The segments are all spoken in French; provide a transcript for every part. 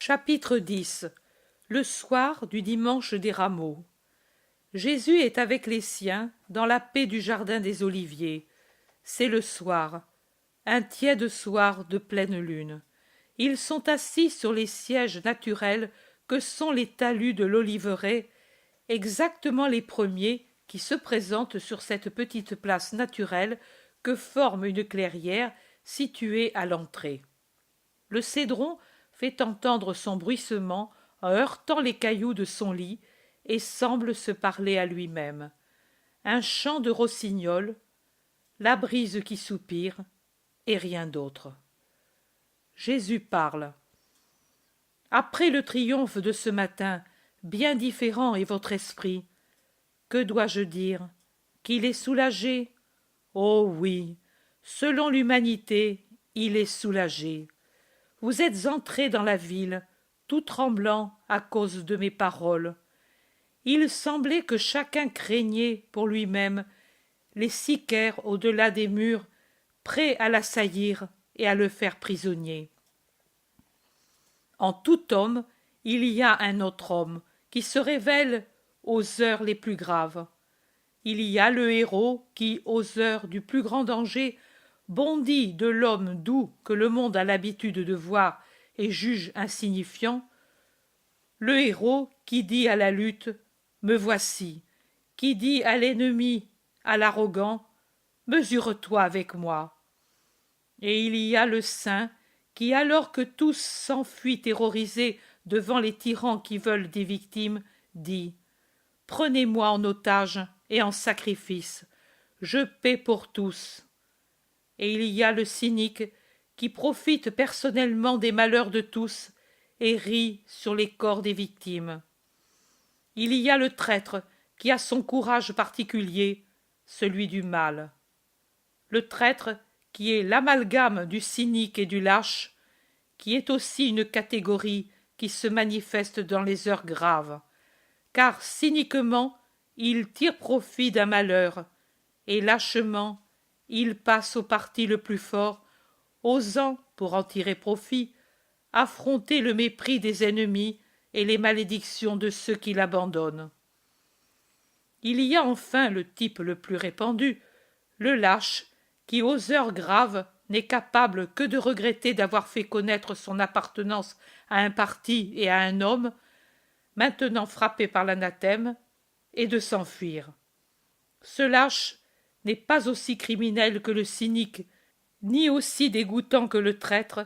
Chapitre 10. Le soir du dimanche des Rameaux. Jésus est avec les siens dans la paix du jardin des Oliviers. C'est le soir, un tiède soir de pleine lune. Ils sont assis sur les sièges naturels que sont les talus de l'Oliveraie, exactement les premiers qui se présentent sur cette petite place naturelle que forme une clairière située à l'entrée. Le cédron fait entendre son bruissement en heurtant les cailloux de son lit et semble se parler à lui-même. Un chant de rossignol, la brise qui soupire, et rien d'autre. Jésus parle. Après le triomphe de ce matin, bien différent est votre esprit. Que dois-je dire? Qu'il est soulagé? Oh oui, selon l'humanité, il est soulagé. Vous êtes entrés dans la ville, tout tremblant à cause de mes paroles. Il semblait que chacun craignait pour lui-même les sicaires au-delà des murs, prêts à l'assaillir et à le faire prisonnier. En tout homme, il y a un autre homme qui se révèle aux heures les plus graves. Il y a le héros qui, aux heures du plus grand danger, bondit de l'homme doux que le monde a l'habitude de voir et juge insignifiant, le héros qui dit à la lutte « Me voici », qui dit à l'ennemi, à l'arrogant « Mesure-toi avec moi ». Et il y a le saint qui, alors que tous s'enfuient terrorisés devant les tyrans qui veulent des victimes, dit « Prenez-moi en otage et en sacrifice, je paie pour tous ». Et il y a le cynique qui profite personnellement des malheurs de tous et rit sur les corps des victimes. Il y a le traître qui a son courage particulier, celui du mal. Le traître qui est l'amalgame du cynique et du lâche, qui est aussi une catégorie qui se manifeste dans les heures graves, car cyniquement il tire profit d'un malheur, et lâchement il passe au parti le plus fort, osant, pour en tirer profit, affronter le mépris des ennemis et les malédictions de ceux qui l'abandonnent. Il y a enfin le type le plus répandu, le lâche, qui aux heures graves n'est capable que de regretter d'avoir fait connaître son appartenance à un parti et à un homme, maintenant frappé par l'anathème, et de s'enfuir. Ce lâche n'est pas aussi criminel que le cynique, ni aussi dégoûtant que le traître,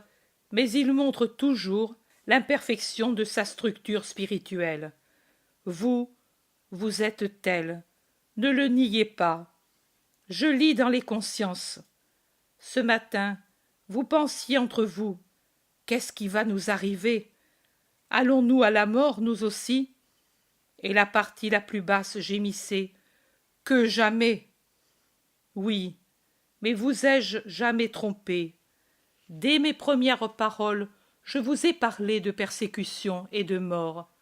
mais il montre toujours l'imperfection de sa structure spirituelle. Vous êtes tel, ne le niez pas. Je lis dans les consciences. Ce matin, vous pensiez entre vous, qu'est-ce qui va nous arriver? Allons-nous à la mort, nous aussi? Et la partie la plus basse gémissait, que jamais! Oui, mais vous ai-je jamais trompé? Dès mes premières paroles, je vous ai parlé de persécution et de mort.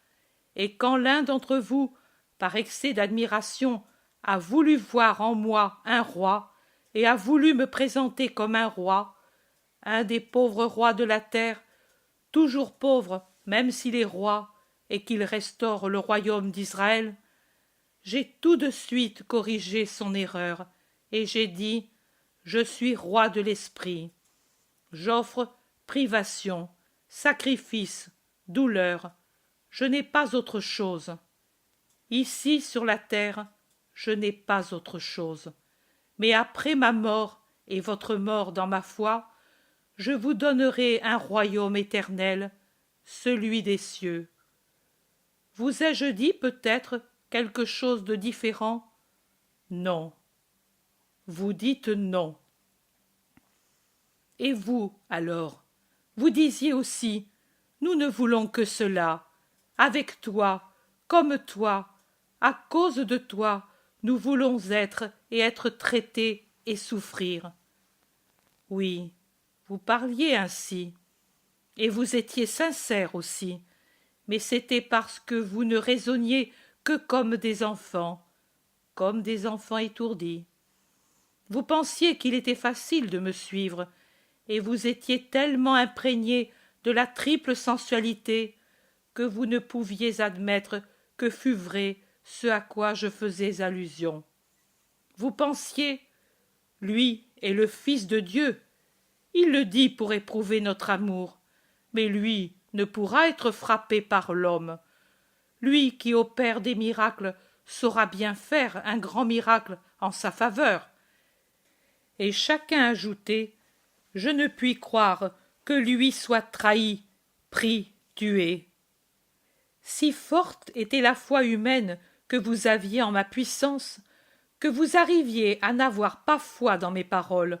Et quand l'un d'entre vous, par excès d'admiration, a voulu voir en moi un roi, et a voulu me présenter comme un roi, un des pauvres rois de la terre, toujours pauvre même s'il est roi, et qu'il restaure le royaume d'Israël, j'ai tout de suite corrigé son erreur, et j'ai dit « Je suis roi de l'esprit ». J'offre privation, sacrifice, douleur. Je n'ai pas autre chose. Ici, sur la terre, je n'ai pas autre chose. Mais après ma mort et votre mort dans ma foi, je vous donnerai un royaume éternel, celui des cieux. Vous ai-je dit peut-être quelque chose de différent? Non. Vous dites non. Et vous, alors, vous disiez aussi, nous ne voulons que cela. Avec toi, comme toi, à cause de toi, nous voulons être et être traités et souffrir. Oui, vous parliez ainsi, et vous étiez sincères aussi, mais c'était parce que vous ne raisonniez que comme des enfants étourdis. Vous pensiez qu'il était facile de me suivre, et vous étiez tellement imprégnés de la triple sensualité, que vous ne pouviez admettre que fût vrai ce à quoi je faisais allusion. Vous pensiez, lui est le Fils de Dieu. Il le dit pour éprouver notre amour, mais lui ne pourra être frappé par l'homme. Lui qui opère des miracles saura bien faire un grand miracle en sa faveur. Et chacun ajoutait, je ne puis croire que lui soit trahi, pris, tué. Si forte était la foi humaine que vous aviez en ma puissance, que vous arriviez à n'avoir pas foi dans mes paroles,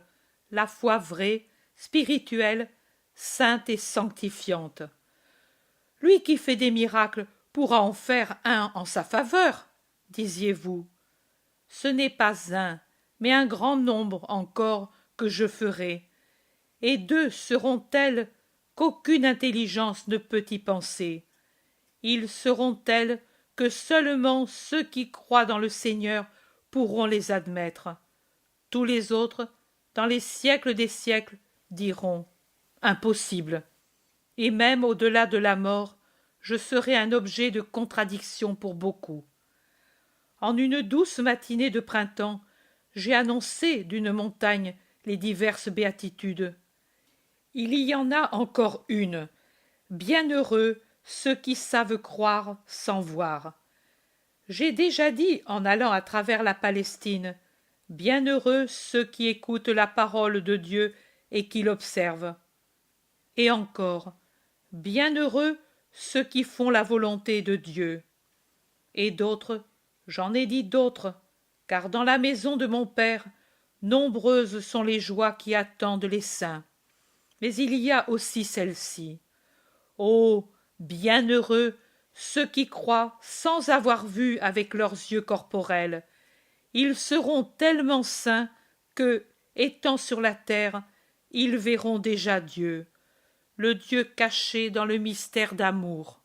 la foi vraie, spirituelle, sainte et sanctifiante. Lui qui fait des miracles pourra en faire un en sa faveur, disiez-vous. Ce n'est pas un, mais un grand nombre encore que je ferai, et deux seront tels qu'aucune intelligence ne peut y penser. Ils seront tels que seulement ceux qui croient dans le Seigneur pourront les admettre. Tous les autres, dans les siècles des siècles, diront « impossible ». Et même au-delà de la mort, je serai un objet de contradiction pour beaucoup. En une douce matinée de printemps, j'ai annoncé d'une montagne les diverses béatitudes. Il y en a encore une. Bienheureux ceux qui savent croire sans voir. J'ai déjà dit en allant à travers la Palestine, bienheureux ceux qui écoutent la parole de Dieu et qui l'observent. Et encore, bienheureux ceux qui font la volonté de Dieu. Et d'autres, j'en ai dit d'autres, car dans la maison de mon Père, nombreuses sont les joies qui attendent les saints. Mais il y a aussi celle-ci. Ô bienheureux ceux qui croient sans avoir vu avec leurs yeux corporels. Ils seront tellement saints que, étant sur la terre, ils verront déjà Dieu, le Dieu caché dans le mystère d'amour.